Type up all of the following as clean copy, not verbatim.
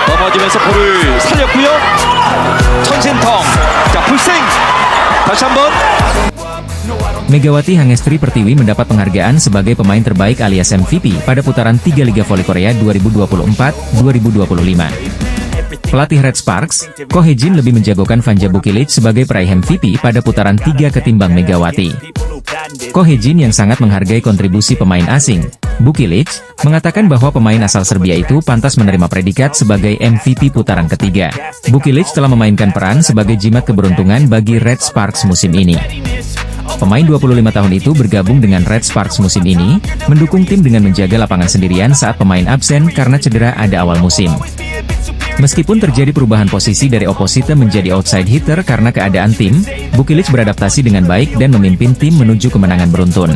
넘어지면서 볼을 살렸고요. 천신통. 자, 불생. 다시 한번. Megawati Hangestri Pertiwi mendapat penghargaan sebagai pemain terbaik alias MVP pada putaran 3 Liga Voli Korea 2024-2025. Pelatih Red Sparks, Ko Hye-jin lebih menjagokan Vanja Bukilic sebagai peraih MVP pada putaran 3 ketimbang Megawati. Ko Hye-jin yang sangat menghargai kontribusi pemain asing, Bukilic, mengatakan bahwa pemain asal Serbia itu pantas menerima predikat sebagai MVP putaran ketiga. Bukilic telah memainkan peran sebagai jimat keberuntungan bagi Red Sparks musim ini. Pemain 25 tahun itu bergabung dengan Red Sparks musim ini, mendukung tim dengan menjaga lapangan sendirian saat pemain absen karena cedera ada awal musim. Meskipun terjadi perubahan posisi dari opposite menjadi outside hitter karena keadaan tim, Bukilic beradaptasi dengan baik dan memimpin tim menuju kemenangan beruntun.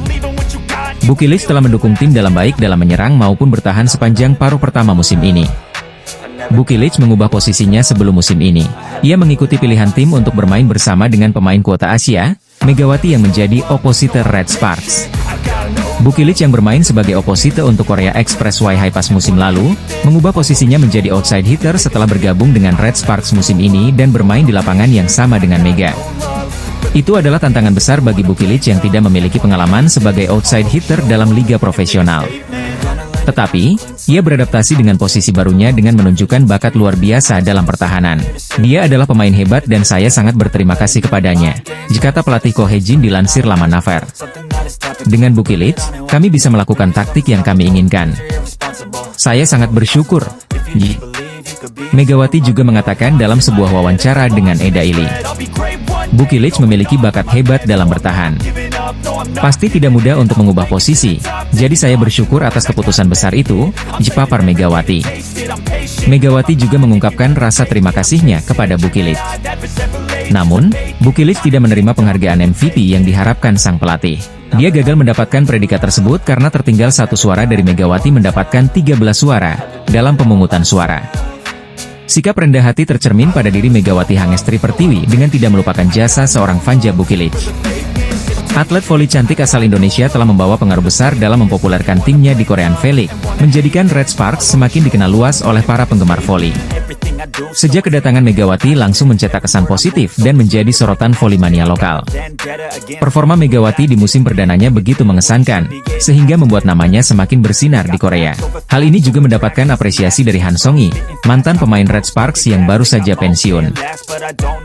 Bukilic telah mendukung tim dalam baik dalam menyerang maupun bertahan sepanjang paruh pertama musim ini. Bukilic mengubah posisinya sebelum musim ini. Ia mengikuti pilihan tim untuk bermain bersama dengan pemain kuota Asia, Megawati yang menjadi opposite Red Sparks. Bukilic yang bermain sebagai opposite untuk Korea Express Haepas musim lalu, mengubah posisinya menjadi outside hitter setelah bergabung dengan Red Sparks musim ini dan bermain di lapangan yang sama dengan Mega. Itu adalah tantangan besar bagi Bukilic yang tidak memiliki pengalaman sebagai outside hitter dalam liga profesional. Tetapi, ia beradaptasi dengan posisi barunya dengan menunjukkan bakat luar biasa dalam pertahanan. Dia adalah pemain hebat dan saya sangat berterima kasih kepadanya, kata pelatih Ko Hye-jin dilansir laman Naver. Dengan Bukilic, kami bisa melakukan taktik yang kami inginkan. Saya sangat bersyukur. Megawati juga mengatakan dalam sebuah wawancara dengan Eda Ili. Bukilic memiliki bakat hebat dalam bertahan. Pasti tidak mudah untuk mengubah posisi, jadi saya bersyukur atas keputusan besar itu, papar Megawati. Megawati juga mengungkapkan rasa terima kasihnya kepada Bukilic. Namun, Bukilic tidak menerima penghargaan MVP yang diharapkan sang pelatih. Dia gagal mendapatkan predikat tersebut karena tertinggal 1 suara dari Megawati mendapatkan 13 suara dalam pemungutan suara. Sikap rendah hati tercermin pada diri Megawati Hangestri Pertiwi dengan tidak melupakan jasa seorang Vanja Bukilic. Atlet voli cantik asal Indonesia telah membawa pengaruh besar dalam mempopulerkan timnya di Korean V-League, menjadikan Red Sparks semakin dikenal luas oleh para penggemar voli. Sejak kedatangan Megawati langsung mencetak kesan positif dan menjadi sorotan volimania lokal. Performa Megawati di musim perdananya begitu mengesankan, sehingga membuat namanya semakin bersinar di Korea. Hal ini juga mendapatkan apresiasi dari Han Song-hee, mantan pemain Red Sparks yang baru saja pensiun.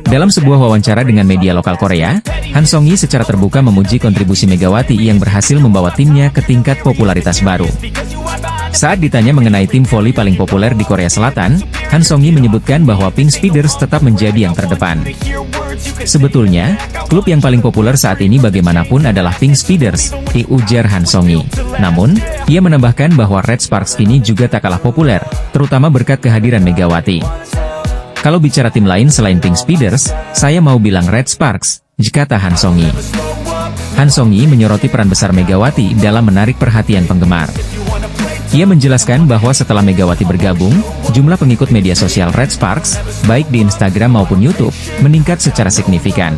Dalam sebuah wawancara dengan media lokal Korea, Han Song-hee secara terbuka memuji kontribusi Megawati yang berhasil membawa timnya ke tingkat popularitas baru. Saat ditanya mengenai tim voli paling populer di Korea Selatan, Han Song-hee menyebutkan bahwa Pink Speeders tetap menjadi yang terdepan. Sebetulnya, klub yang paling populer saat ini bagaimanapun adalah Pink Speeders, ujar Han Song-hee. Namun, ia menambahkan bahwa Red Sparks kini juga tak kalah populer, terutama berkat kehadiran Megawati. Kalau bicara tim lain selain Pink Speeders, saya mau bilang Red Sparks, kata Han Song-hee. Han Song-hee menyoroti peran besar Megawati dalam menarik perhatian penggemar. Ia menjelaskan bahwa setelah Megawati bergabung, jumlah pengikut media sosial Red Sparks, baik di Instagram maupun YouTube, meningkat secara signifikan.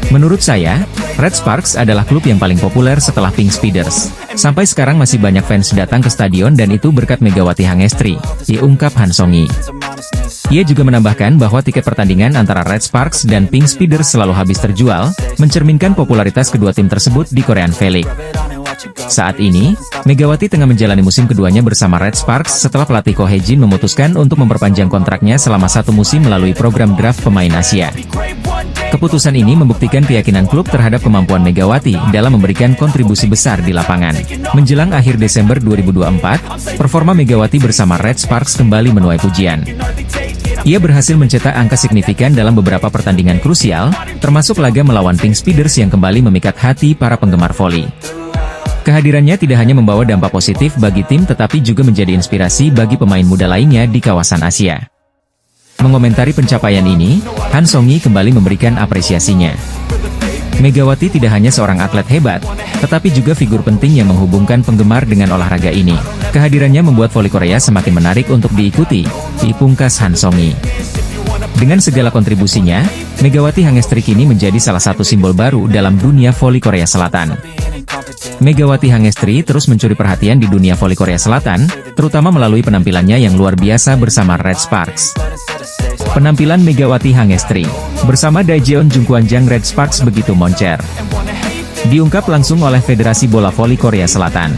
Menurut saya, Red Sparks adalah klub yang paling populer setelah Pink Speeders. Sampai sekarang masih banyak fans datang ke stadion dan itu berkat Megawati Hangestri, ungkap Han Song-hee. Ia juga menambahkan bahwa tiket pertandingan antara Red Sparks dan Pink Speeders selalu habis terjual, mencerminkan popularitas kedua tim tersebut di Korean V-League. Saat ini, Megawati tengah menjalani musim keduanya bersama Red Sparks setelah pelatih Ko Hye-jin memutuskan untuk memperpanjang kontraknya selama 1 musim melalui program draft pemain Asia. Keputusan ini membuktikan keyakinan klub terhadap kemampuan Megawati dalam memberikan kontribusi besar di lapangan. Menjelang akhir Desember 2024, performa Megawati bersama Red Sparks kembali menuai pujian. Ia berhasil mencetak angka signifikan dalam beberapa pertandingan krusial, termasuk laga melawan Pink Speeders yang kembali memikat hati para penggemar voli. Kehadirannya tidak hanya membawa dampak positif bagi tim tetapi juga menjadi inspirasi bagi pemain muda lainnya di kawasan Asia. Mengomentari pencapaian ini, Han Song-hee kembali memberikan apresiasinya. Megawati tidak hanya seorang atlet hebat, tetapi juga figur penting yang menghubungkan penggemar dengan olahraga ini. Kehadirannya membuat voli Korea semakin menarik untuk diikuti, pungkas Han Song-hee. Dengan segala kontribusinya, Megawati Hangestri kini menjadi salah satu simbol baru dalam dunia voli Korea Selatan. Megawati Hangestri terus mencuri perhatian di dunia voli Korea Selatan, terutama melalui penampilannya yang luar biasa bersama Red Sparks. Penampilan Megawati Hangestri bersama Daejeon Jungkwanjang Red Sparks begitu moncer. Diungkap langsung oleh Federasi Bola Voli Korea Selatan.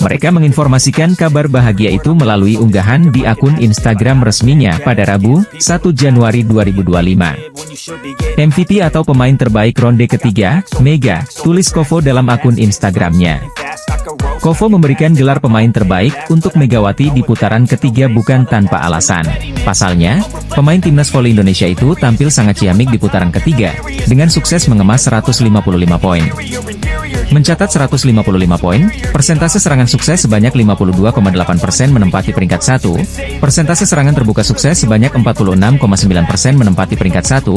Mereka menginformasikan kabar bahagia itu melalui unggahan di akun Instagram resminya pada Rabu, 1 Januari 2025. MVP atau pemain terbaik ronde ketiga, Mega, tulis Kovo dalam akun Instagramnya. Kovo memberikan gelar pemain terbaik untuk Megawati di putaran ketiga bukan tanpa alasan. Pasalnya, pemain timnas voli Indonesia itu tampil sangat ciamik di putaran ketiga, dengan sukses mengemas 155 poin. Mencatat 155 poin, persentase serangan sukses sebanyak 52,8% menempati peringkat 1, persentase serangan terbuka sukses sebanyak 46,9% menempati peringkat 1,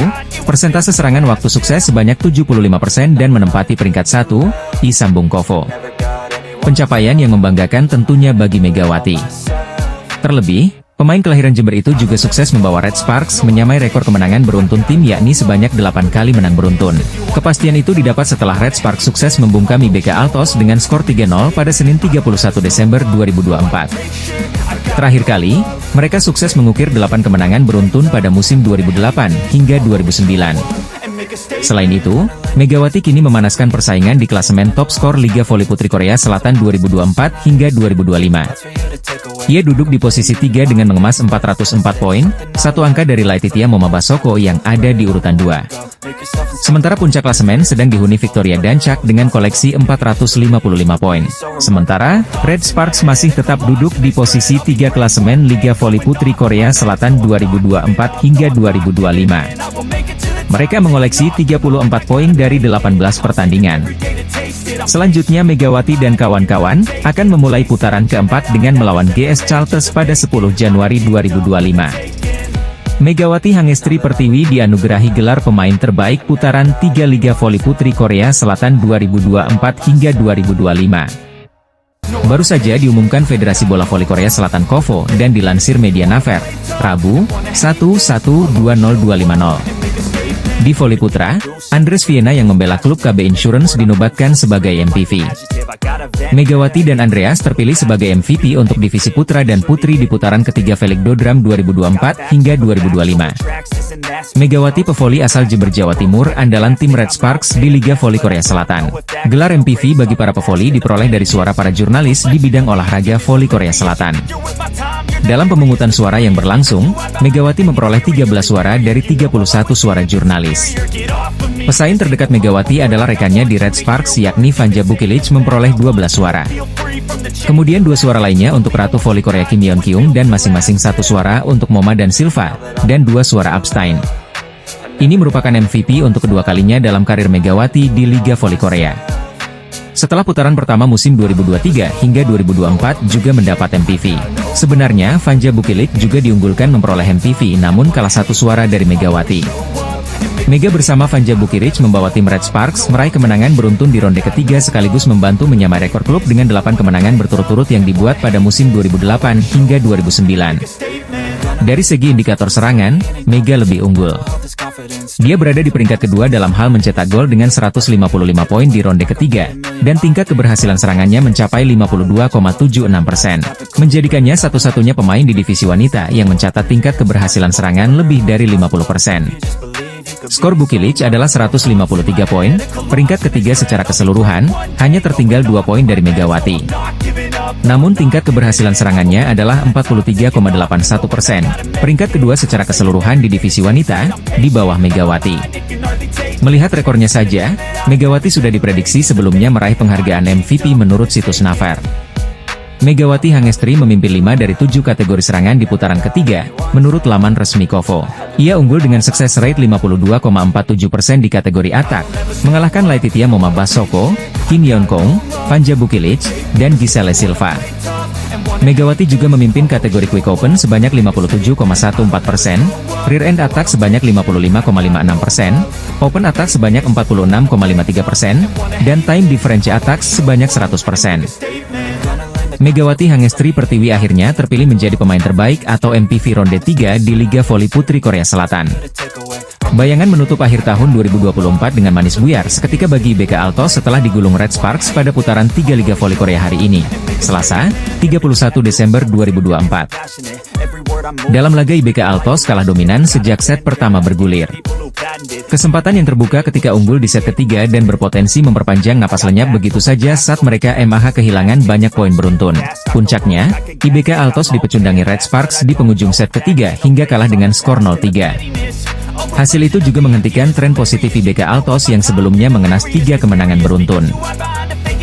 persentase serangan waktu sukses sebanyak 75% dan menempati peringkat 1, disambung Kovo. Pencapaian yang membanggakan tentunya bagi Megawati. Terlebih, pemain kelahiran Jember itu juga sukses membawa Red Sparks menyamai rekor kemenangan beruntun tim yakni sebanyak 8 kali menang beruntun. Kepastian itu didapat setelah Red Sparks sukses membungkam IBK Altos dengan skor 3-0 pada Senin 31 Desember 2024. Terakhir kali, mereka sukses mengukir 8 kemenangan beruntun pada musim 2008 hingga 2009. Selain itu, Megawati kini memanaskan persaingan di klasemen top skor Liga Voli Putri Korea Selatan 2024 hingga 2025. Ia duduk di posisi 3 dengan mengemas 404 poin, satu angka dari Laetitia Momabasoko yang ada di urutan 2. Sementara puncak klasemen sedang dihuni Victoria Dancak dengan koleksi 455 poin. Sementara, Red Sparks masih tetap duduk di posisi 3 klasemen Liga Voli Putri Korea Selatan 2024 hingga 2025. Mereka mengoleksi 34 poin dari 18 pertandingan. Selanjutnya Megawati dan kawan-kawan akan memulai putaran keempat dengan melawan GS Chalters pada 10 Januari 2025. Megawati Hangestri Pertiwi dianugerahi gelar pemain terbaik putaran 3 Liga Voli Putri Korea Selatan 2024 hingga 2025. Baru saja diumumkan Federasi Bola Voli Korea Selatan Kovo dan dilansir media Naver, Rabu, 1/1/2050. Di voli putra, Andres Viena yang membela klub KB Insurance dinobatkan sebagai MVP. Megawati dan Andreas terpilih sebagai MVP untuk divisi putra dan putri di putaran ketiga Velik Dodram 2024 hingga 2025. Megawati pevoli asal Jember Jawa Timur andalan tim Red Sparks di Liga Voli Korea Selatan. Gelar MVP bagi para pevoli diperoleh dari suara para jurnalis di bidang olahraga voli Korea Selatan. Dalam pemungutan suara yang berlangsung, Megawati memperoleh 13 suara dari 31 suara jurnalis. Pesaing terdekat Megawati adalah rekannya di Red Sparks yakni Vanja Bukilic memperoleh 12 suara. Kemudian 2 suara lainnya untuk Ratu Voli Korea Kim Yeon Kyung dan masing-masing 1 suara untuk Moma dan Silva, dan 2 suara abstain. Ini merupakan MVP untuk kedua kalinya dalam karir Megawati di Liga Voli Korea. Setelah putaran pertama musim 2023 hingga 2024 juga mendapat MVP. Sebenarnya, Vanja Bukilic juga diunggulkan memperoleh MVP namun kalah 1 suara dari Megawati. Mega bersama Vanja Bukilic membawa tim Red Sparks meraih kemenangan beruntun di ronde ketiga sekaligus membantu menyamai rekor klub dengan 8 kemenangan berturut-turut yang dibuat pada musim 2008 hingga 2009. Dari segi indikator serangan, Mega lebih unggul. Dia berada di peringkat kedua dalam hal mencetak gol dengan 155 poin di ronde ketiga, dan tingkat keberhasilan serangannya mencapai 52,76%. Menjadikannya satu-satunya pemain di divisi wanita yang mencatat tingkat keberhasilan serangan lebih dari 50%. Skor Bukilic adalah 153 poin, peringkat ketiga secara keseluruhan, hanya tertinggal 2 poin dari Megawati. Namun tingkat keberhasilan serangannya adalah 43,81%, peringkat kedua secara keseluruhan di divisi wanita, di bawah Megawati. Melihat rekornya saja, Megawati sudah diprediksi sebelumnya meraih penghargaan MVP menurut situs Naver. Megawati Hangestri memimpin 5 dari 7 kategori serangan di putaran ketiga, menurut laman resmi Kovo. Ia unggul dengan sukses rate 52,47% di kategori atak, mengalahkan Laetitia Momabasoko, Kim Yeon Kyung, Vanja Bukilic, dan Giselle Silva. Megawati juga memimpin kategori Quick Open sebanyak 57,14%, Rear End Attack sebanyak 55,56%, Open Attack sebanyak 46,53%, dan Time Difference Attack sebanyak 100%. Megawati Hangestri Pertiwi akhirnya terpilih menjadi pemain terbaik atau MVP ronde 3 di Liga Voli Putri Korea Selatan. Bayangan menutup akhir tahun 2024 dengan manis buyar seketika bagi IBK Altos setelah digulung Red Sparks pada putaran 3 Liga Voli Korea hari ini, Selasa, 31 Desember 2024. Dalam laga IBK Altos kalah dominan sejak set pertama bergulir. Kesempatan yang terbuka ketika unggul di set ketiga dan berpotensi memperpanjang napas lenyap begitu saja saat mereka MAH kehilangan banyak poin beruntun. Puncaknya, IBK Altos dipecundangi Red Sparks di penghujung set ketiga hingga kalah dengan skor 0-3. Hasil itu juga menghentikan tren positif IBK Altos yang sebelumnya mengenas 3 kemenangan beruntun.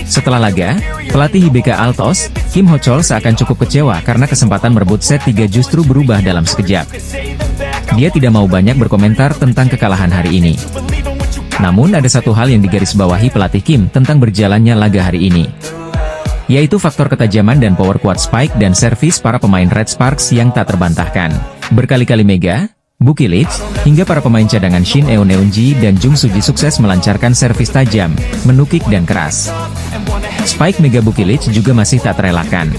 Setelah laga, pelatih IBK Altos, Kim Ho-chol seakan cukup kecewa karena kesempatan merebut set 3 justru berubah dalam sekejap. Dia tidak mau banyak berkomentar tentang kekalahan hari ini. Namun ada satu hal yang digarisbawahi pelatih Kim tentang berjalannya laga hari ini, yaitu faktor ketajaman dan power quad spike dan servis para pemain Red Sparks yang tak terbantahkan. Berkali-kali Mega, Buki Lich, hingga para pemain cadangan Shin Eun-eunji dan Jung Suji sukses melancarkan servis tajam, menukik dan keras. Spike Mega Buki Lich juga masih tak terelakkan.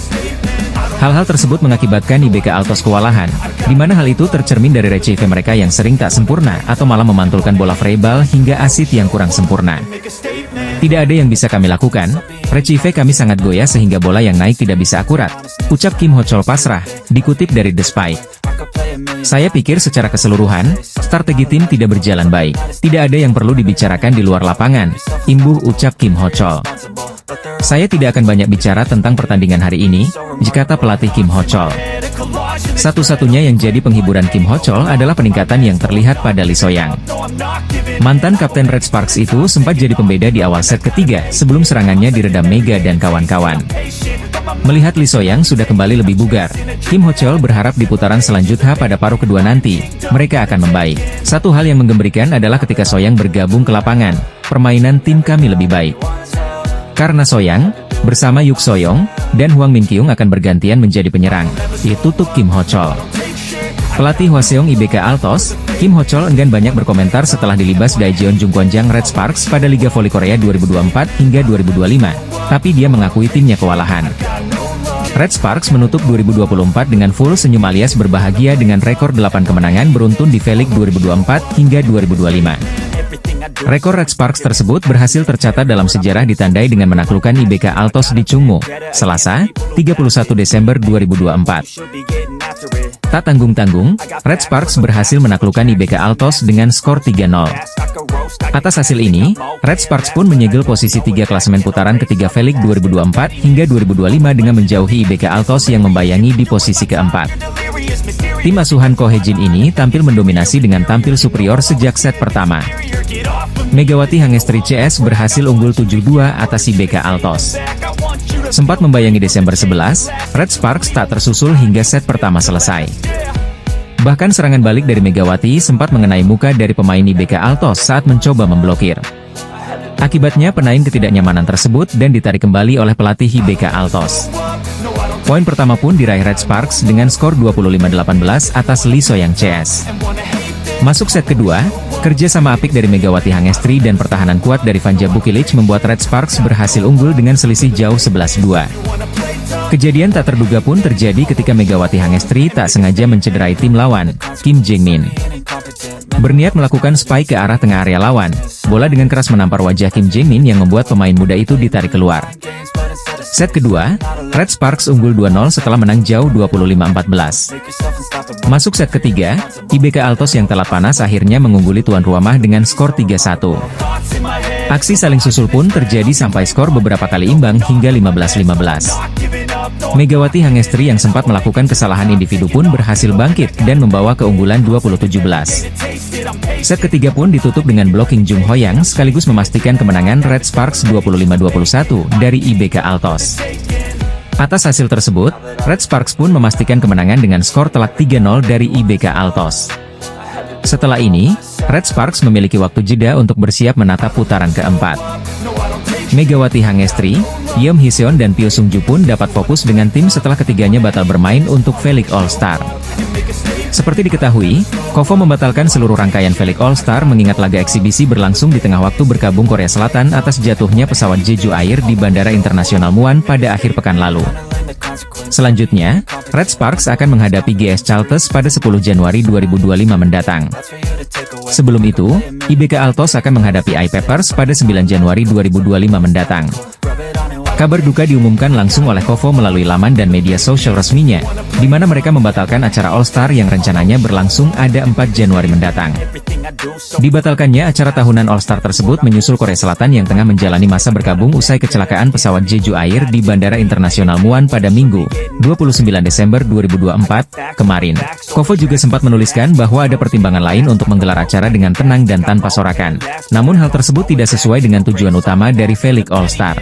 Hal-hal tersebut mengakibatkan IBK Altos kewalahan, di mana hal itu tercermin dari recife mereka yang sering tak sempurna atau malah memantulkan bola freeball hingga asit yang kurang sempurna. Tidak ada yang bisa kami lakukan, recife kami sangat goyah sehingga bola yang naik tidak bisa akurat, ucap Kim Ho-chol pasrah, dikutip dari The Spike. Saya pikir secara keseluruhan, strategi tim tidak berjalan baik. Tidak ada yang perlu dibicarakan di luar lapangan, imbuh ucap Kim Ho-chol. Saya tidak akan banyak bicara tentang pertandingan hari ini, kata pelatih Kim Ho-chol. Satu-satunya yang jadi penghiburan Kim Ho-chol adalah peningkatan yang terlihat pada Lee So-young. Mantan kapten Red Sparks itu sempat jadi pembeda di awal set ketiga sebelum serangannya diredam Mega dan kawan-kawan. Melihat Lee So-young sudah kembali lebih bugar, Kim Ho-chol berharap di putaran selanjutnya pada paruh kedua nanti, mereka akan membaik. Satu hal yang menggembirakan adalah ketika So-young bergabung ke lapangan, permainan tim kami lebih baik. Karena So-young, bersama Yuk So-young, dan Hwang Min-kyung akan bergantian menjadi penyerang, ditutup Kim Ho-chol. Pelatih Hwaseong IBK Altos, Kim Ho-chol enggan banyak berkomentar setelah dilibas Daejeon Jungkwanjang Red Sparks pada Liga Voli Korea 2024 hingga 2025, tapi dia mengakui timnya kewalahan. Red Sparks menutup 2024 dengan full senyum alias berbahagia dengan rekor 8 kemenangan beruntun di V-League 2024 hingga 2025. Rekor Red Sparks tersebut berhasil tercatat dalam sejarah ditandai dengan menaklukkan IBK Altos di Chungmu, Selasa, 31 Desember 2024. Tak tanggung-tanggung, Red Sparks berhasil menaklukkan IBK Altos dengan skor 3-0. Atas hasil ini, Red Sparks pun menyegel posisi 3 klasemen putaran ketiga V-League 2024 hingga 2025 dengan menjauhi IBK Altos yang membayangi di posisi keempat. Tim asuhan Ko Hae-jin ini tampil mendominasi dengan tampil superior sejak set pertama. Megawati Hangestri CS berhasil unggul 7-2 atas IBK Altos. Sempat membayangi Desember 11, Red Sparks tak tersusul hingga set pertama selesai. Bahkan serangan balik dari Megawati sempat mengenai muka dari pemain IBK Altos saat mencoba memblokir. Akibatnya penaing ketidaknyamanan tersebut dan ditarik kembali oleh pelatih IBK Altos. Poin pertama pun diraih Red Sparks dengan skor 25-18 atas Lee So-young CS. Masuk set kedua, kerja sama apik dari Megawati Hangestri dan pertahanan kuat dari Vanja Buki Lich membuat Red Sparks berhasil unggul dengan selisih jauh 11-2. Kejadian tak terduga pun terjadi ketika Megawati Hangestri tak sengaja mencederai tim lawan, Kim Jae-min. Berniat melakukan spike ke arah tengah area lawan, bola dengan keras menampar wajah Kim Jae-min yang membuat pemain muda itu ditarik keluar. Set kedua, Red Sparks unggul 2-0 setelah menang jauh 25-14. Masuk set ketiga, IBK Altos yang telat panas akhirnya mengungguli tuan rumah dengan skor 3-1. Aksi saling susul pun terjadi sampai skor beberapa kali imbang hingga 15-15. Megawati Hangestri yang sempat melakukan kesalahan individu pun berhasil bangkit dan membawa keunggulan 20-17. Set ketiga pun ditutup dengan blocking Jung Ho-yang sekaligus memastikan kemenangan Red Sparks 25-21 dari IBK Altos. Atas hasil tersebut, Red Sparks pun memastikan kemenangan dengan skor telak 3-0 dari IBK Altos. Setelah ini, Red Sparks memiliki waktu jeda untuk bersiap menatap putaran keempat. Megawati Hangestri, Yeom Hee-seon dan Pyo Sung-ju pun dapat fokus dengan tim setelah ketiganya batal bermain untuk V-League All-Star. Seperti diketahui, KOFO membatalkan seluruh rangkaian V-League All-Star mengingat laga eksibisi berlangsung di tengah waktu berkabung Korea Selatan atas jatuhnya pesawat Jeju Air di Bandara Internasional Muan pada akhir pekan lalu. Selanjutnya, Red Sparks akan menghadapi GS Chalters pada 10 Januari 2025 mendatang. Sebelum itu, IBK Altos akan menghadapi I-Papers pada 9 Januari 2025 mendatang. Kabar duka diumumkan langsung oleh Kovo melalui laman dan media sosial resminya, di mana mereka membatalkan acara All-Star yang rencananya berlangsung ada 4 Januari mendatang. Dibatalkannya acara tahunan All-Star tersebut menyusul Korea Selatan yang tengah menjalani masa berkabung usai kecelakaan pesawat Jeju Air di Bandara Internasional Muan pada Minggu, 29 Desember 2024, kemarin. Kovo juga sempat menuliskan bahwa ada pertimbangan lain untuk menggelar acara dengan tenang dan tanpa sorakan. Namun hal tersebut tidak sesuai dengan tujuan utama dari V-League All-Star.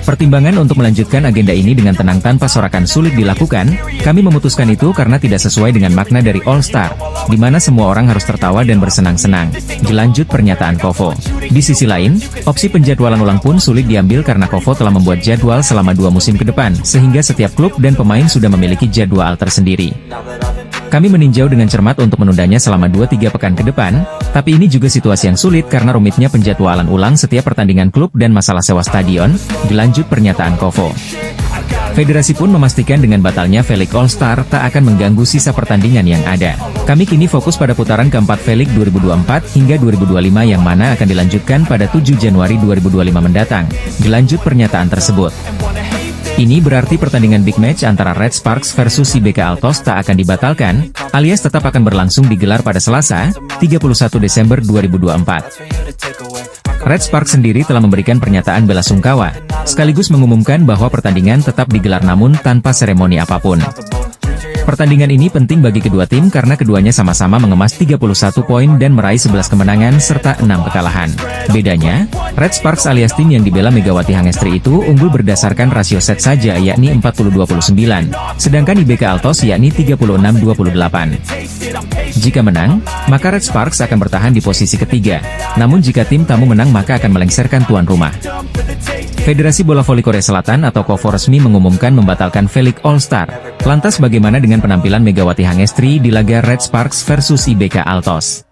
Pertimbangan untuk melanjutkan agenda ini dengan tenang tanpa sorakan sulit dilakukan, kami memutuskan itu karena tidak sesuai dengan makna dari All-Star, di mana semua orang harus tertawa dan bersenang-senang. Dilanjut pernyataan Kovo. Di sisi lain, opsi penjadwalan ulang pun sulit diambil karena Kovo telah membuat jadwal selama 2 musim ke depan, sehingga setiap klub dan pemain sudah memiliki jadwal tersendiri. Kami meninjau dengan cermat untuk menundanya selama 2-3 pekan ke depan, tapi ini juga situasi yang sulit karena rumitnya penjadwalan ulang setiap pertandingan klub dan masalah sewa stadion, dilanjut pernyataan Kovo. Federasi pun memastikan dengan batalnya V-League All-Star tak akan mengganggu sisa pertandingan yang ada. Kami kini fokus pada putaran keempat V-League 2024 hingga 2025 yang mana akan dilanjutkan pada 7 Januari 2025 mendatang, dilanjut pernyataan tersebut. Ini berarti pertandingan big match antara Red Sparks versus IBK Altos tak akan dibatalkan, alias tetap akan berlangsung digelar pada Selasa, 31 Desember 2024. Red Sparks sendiri telah memberikan pernyataan belasungkawa, sekaligus mengumumkan bahwa pertandingan tetap digelar namun tanpa seremoni apapun. Pertandingan ini penting bagi kedua tim karena keduanya sama-sama mengemas 31 poin dan meraih 11 kemenangan serta 6 kekalahan. Bedanya, Red Sparks alias tim yang dibela Megawati Hangestri itu unggul berdasarkan rasio set saja yakni 40-29, sedangkan IBK Altos yakni 36-28. Jika menang, maka Red Sparks akan bertahan di posisi ketiga, namun jika tim tamu menang maka akan melengsarkan tuan rumah. Federasi Bola Voli Korea Selatan atau Kovo resmi mengumumkan membatalkan V-League All-Star. Lantas bagaimana dengan penampilan Megawati Hangestri di laga Red Sparks versus IBK Altos?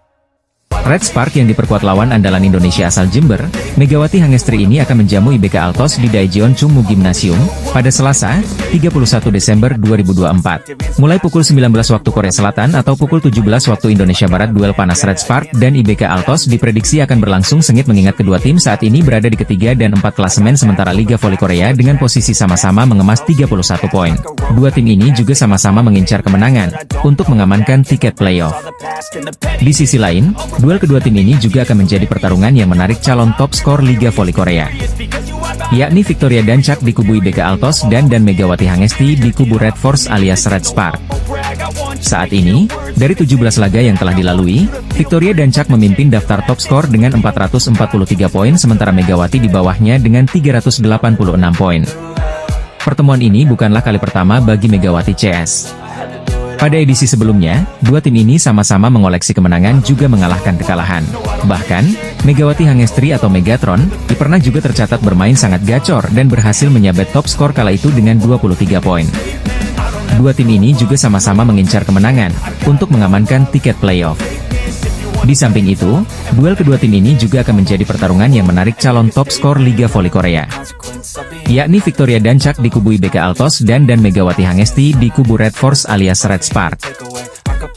Red Spark yang diperkuat lawan andalan Indonesia asal Jember, Megawati Hangestri ini akan menjamu IBK Altos di Daejeon Chungmu Gymnasium pada Selasa, 31 Desember 2024. Mulai pukul 19 waktu Korea Selatan atau pukul 17 waktu Indonesia Barat, duel panas Red Spark dan IBK Altos diprediksi akan berlangsung sengit mengingat kedua tim saat ini berada di ketiga dan 4 klasemen sementara Liga Voli Korea dengan posisi sama-sama mengemas 31 poin. Dua tim ini juga sama-sama mengincar kemenangan untuk mengamankan tiket playoff. Di sisi lain, duel kedua tim ini juga akan menjadi pertarungan yang menarik calon top skor Liga Voli Korea, yakni Victoria Dancak di kubu IBK Altos dan Megawati Hangestri di kubu Red Force alias Red Spark. Saat ini, dari 17 laga yang telah dilalui, Victoria Dancak memimpin daftar top skor dengan 443 poin sementara Megawati di bawahnya dengan 386 poin. Pertemuan ini bukanlah kali pertama bagi Megawati CS. Pada edisi sebelumnya, dua tim ini sama-sama mengoleksi kemenangan juga mengalahkan kekalahan. Bahkan, Megawati Hangestri atau Megatron, pernah juga tercatat bermain sangat gacor dan berhasil menyabet top skor kala itu dengan 23 poin. Dua tim ini juga sama-sama mengincar kemenangan untuk mengamankan tiket playoff. Di samping itu, duel kedua tim ini juga akan menjadi pertarungan yang menarik calon top skor Liga Voli Korea, yakni Victoria Dancak di kubu IBK Altos dan Megawati Hangestri di kubu Red Force alias Red Spark.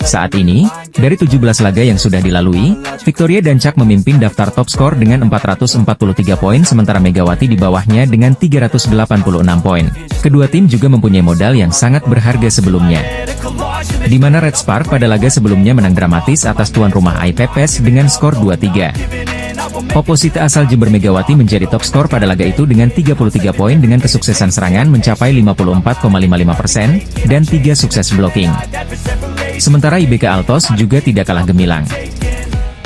Saat ini, dari 17 laga yang sudah dilalui, Victoria Dancak memimpin daftar top skor dengan 443 poin sementara Megawati di bawahnya dengan 386 poin. Kedua tim juga mempunyai modal yang sangat berharga sebelumnya, di mana Red Spark pada laga sebelumnya menang dramatis atas tuan rumah I-Papers dengan skor 2-3. Oposite asal Jember Megawati menjadi top skor pada laga itu dengan 33 poin dengan kesuksesan serangan mencapai 54,55% dan 3 sukses blocking. Sementara IBK Altos juga tidak kalah gemilang.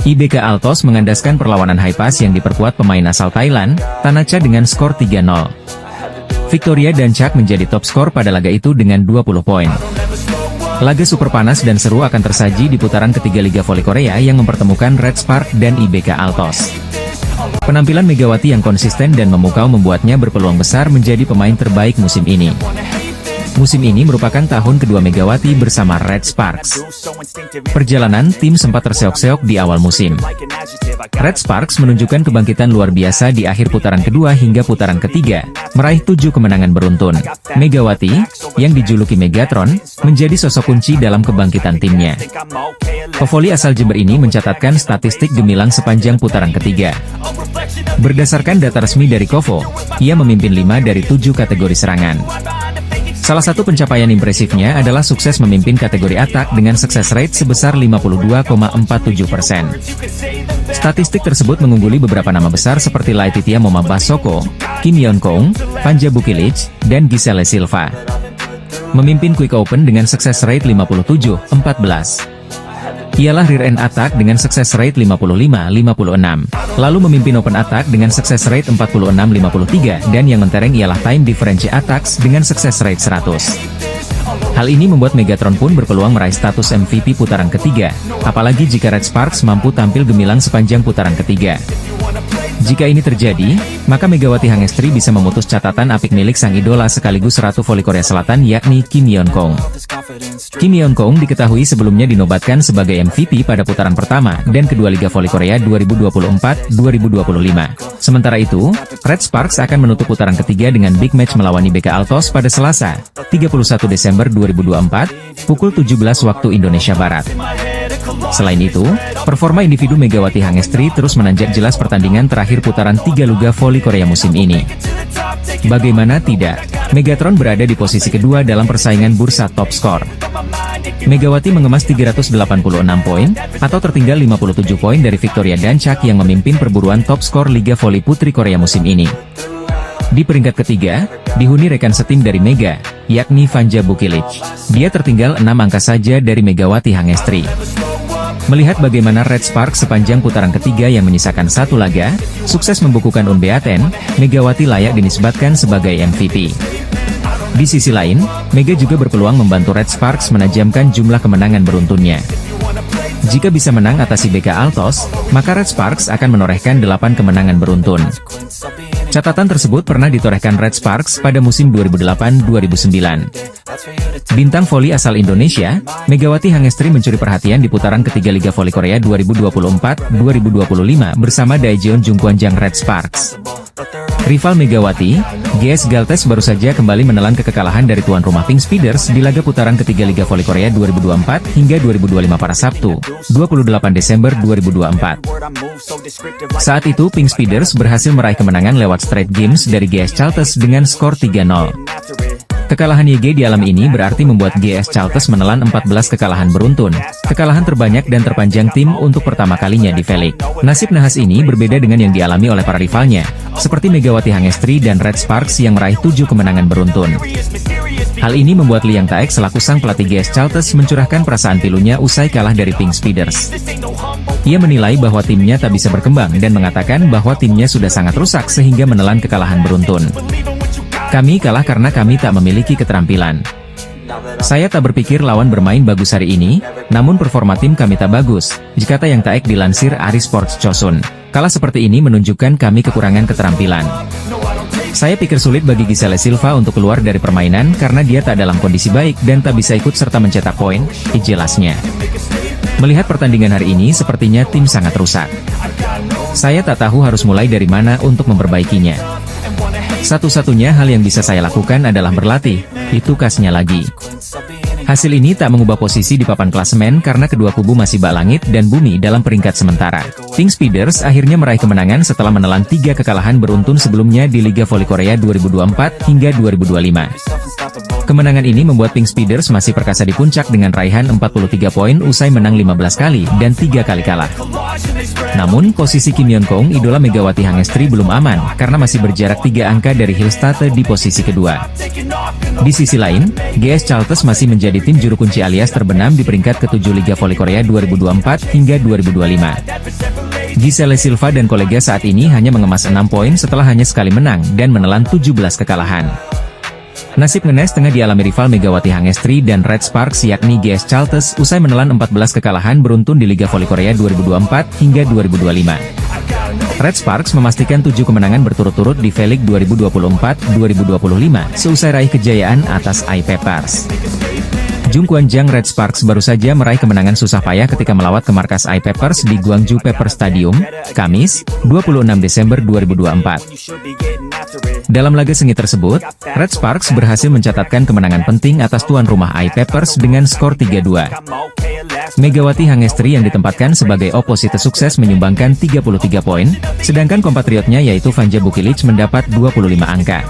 IBK Altos mengandaskan perlawanan high pass yang diperkuat pemain asal Thailand, Tanacha dengan skor 3-0. Victoria Dancak menjadi top skor pada laga itu dengan 20 poin. Laga super panas dan seru akan tersaji di putaran ketiga Liga Voli Korea yang mempertemukan Red Spark dan IBK Altos. Penampilan Megawati yang konsisten dan memukau membuatnya berpeluang besar menjadi pemain terbaik musim ini. Musim ini merupakan tahun kedua Megawati bersama Red Sparks. Perjalanan tim sempat terseok-seok di awal musim. Red Sparks menunjukkan kebangkitan luar biasa di akhir putaran kedua hingga putaran ketiga, meraih 7 kemenangan beruntun. Megawati, yang dijuluki Megatron, menjadi sosok kunci dalam kebangkitan timnya. Pevoli asal Jember ini mencatatkan statistik gemilang sepanjang putaran ketiga. Berdasarkan data resmi dari Kovo, ia memimpin 5 dari 7 kategori serangan. Salah satu pencapaian impresifnya adalah sukses memimpin kategori atak dengan sukses rate sebesar 52,47%. Statistik tersebut mengungguli beberapa nama besar seperti Laetitia Moma Basoko, Kim Yeon Kong, Vanja Bukilic, dan Giselle Silva. Memimpin Quick Open dengan sukses rate 57,14. Ialah rear end attack dengan sukses rate 55,56. Lalu memimpin open attack dengan sukses rate 46,53 dan yang mentereng ialah time differential attacks dengan sukses rate 100. Hal ini membuat Megatron pun berpeluang meraih status MVP putaran ketiga, apalagi jika Red Sparks mampu tampil gemilang sepanjang putaran ketiga. Jika ini terjadi, maka Megawati Hangestri bisa memutus catatan apik milik sang idola sekaligus Ratu Voli Korea Selatan yakni Kim Yeon Kong. Kim Yeon Kong diketahui sebelumnya dinobatkan sebagai MVP pada putaran pertama dan kedua Liga Voli Korea 2024-2025. Sementara itu, Red Sparks akan menutup putaran ketiga dengan big match melawan IBK Altos pada Selasa, 31 Desember 2024, pukul 17 waktu Indonesia Barat. Selain itu, performa individu Megawati Hangestri terus menanjak jelas pertandingan terakhir putaran 3 Liga Voli Korea musim ini. Bagaimana tidak, Megatron berada di posisi kedua dalam persaingan bursa top skor. Megawati mengemas 386 poin, atau tertinggal 57 poin dari Victoria Dancak yang memimpin perburuan top skor Liga Voli Putri Korea musim ini. Di peringkat ketiga, dihuni rekan setim dari Mega, yakni Vanja Bukilic. Dia tertinggal 6 angka saja dari Megawati Hangestri. Melihat bagaimana Red Sparks sepanjang putaran ketiga yang menyisakan satu laga, sukses membukukan unbeaten, Megawati layak dinisbatkan sebagai MVP. Di sisi lain, Mega juga berpeluang membantu Red Sparks menajamkan jumlah kemenangan beruntunnya. Jika bisa menang atas IBK Altos, maka Red Sparks akan menorehkan 8 kemenangan beruntun. Catatan tersebut pernah ditorehkan Red Sparks pada musim 2008-2009. Bintang voli asal Indonesia, Megawati Hangestri mencuri perhatian di putaran ketiga Liga Voli Korea 2024-2025 bersama Daejeon Jungkwanjang Red Sparks. Rival Megawati, GS Galtes baru saja kembali menelan kekalahan dari tuan rumah Pink Speeders di laga putaran ketiga Liga Voli Korea 2024 hingga 2025 pada Sabtu, 28 Desember 2024. Saat itu Pink Speeders berhasil meraih kemenangan lewat straight games dari GS Chaltes dengan skor 3-0. Kekalahan YG di alam ini berarti membuat GS Chaltes menelan 14 kekalahan beruntun, kekalahan terbanyak dan terpanjang tim untuk pertama kalinya di V-League. Nasib nahas ini berbeda dengan yang dialami oleh para rivalnya, seperti Megawati Hangestri dan Red Sparks yang meraih 7 kemenangan beruntun. Hal ini membuat Liang Taek selaku sang pelatih GS Chaltes mencurahkan perasaan pilunya usai kalah dari Pink Speeders. Ia menilai bahwa timnya tak bisa berkembang dan mengatakan bahwa timnya sudah sangat rusak sehingga menelan kekalahan beruntun. Kami kalah karena kami tak memiliki keterampilan. Saya tak berpikir lawan bermain bagus hari ini, namun performa tim kami tak bagus, kata Yang Taek dilansir Ari Sports Chosun. Kalah seperti ini menunjukkan kami kekurangan keterampilan. Saya pikir sulit bagi Giselle Silva untuk keluar dari permainan karena dia tak dalam kondisi baik dan tak bisa ikut serta mencetak poin, jelasnya. Melihat pertandingan hari ini sepertinya tim sangat rusak. Saya tak tahu harus mulai dari mana untuk memperbaikinya. Satu-satunya hal yang bisa saya lakukan adalah berlatih, itu kasnya lagi. Hasil ini tak mengubah posisi di papan klasemen karena kedua kubu masih bak langit dan bumi dalam peringkat sementara. Pink Speeders akhirnya meraih kemenangan setelah menelan 3 kekalahan beruntun sebelumnya di Liga Voli Korea 2024 hingga 2025. Kemenangan ini membuat Pink Speeders masih perkasa di puncak dengan raihan 43 poin usai menang 15 kali dan 3 kali kalah. Namun, posisi Kim Yeon Kong idola Megawati Hangestri belum aman karena masih berjarak 3 angka dari Hilstate di posisi kedua. Di sisi lain, GS Chaltes masih menjadi tim juru kunci alias terbenam di peringkat ke-7 Liga Voli Korea 2024 hingga 2025. Giselle Silva dan kolega saat ini hanya mengemas 6 poin setelah hanya sekali menang dan menelan 17 kekalahan. Nasib ngenes tengah dialami rival Megawati Hangestri dan Red Sparks yakni GS Chaltes usai menelan 14 kekalahan beruntun di Liga Voli Korea 2024 hingga 2025. Red Sparks memastikan 7 kemenangan berturut-turut di V-League 2024-2025 seusai raih kejayaan atas I-Peppers. Jungkwanjang Red Sparks baru saja meraih kemenangan susah payah ketika melawat ke markas I-Peppers di Gwangju Pepper Stadium, Kamis, 26 Desember 2024. Dalam laga sengit tersebut, Red Sparks berhasil mencatatkan kemenangan penting atas tuan rumah I-Peppers dengan skor 3-2. Megawati Hangestri yang ditempatkan sebagai oposite sukses menyumbangkan 33 poin, sedangkan kompatriotnya yaitu Vanja Bukilic mendapat 25 angka.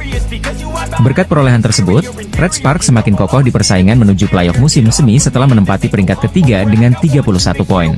Berkat perolehan tersebut, Red Sparks semakin kokoh di persaingan menuju playoff musim semi setelah menempati peringkat ketiga dengan 31 poin.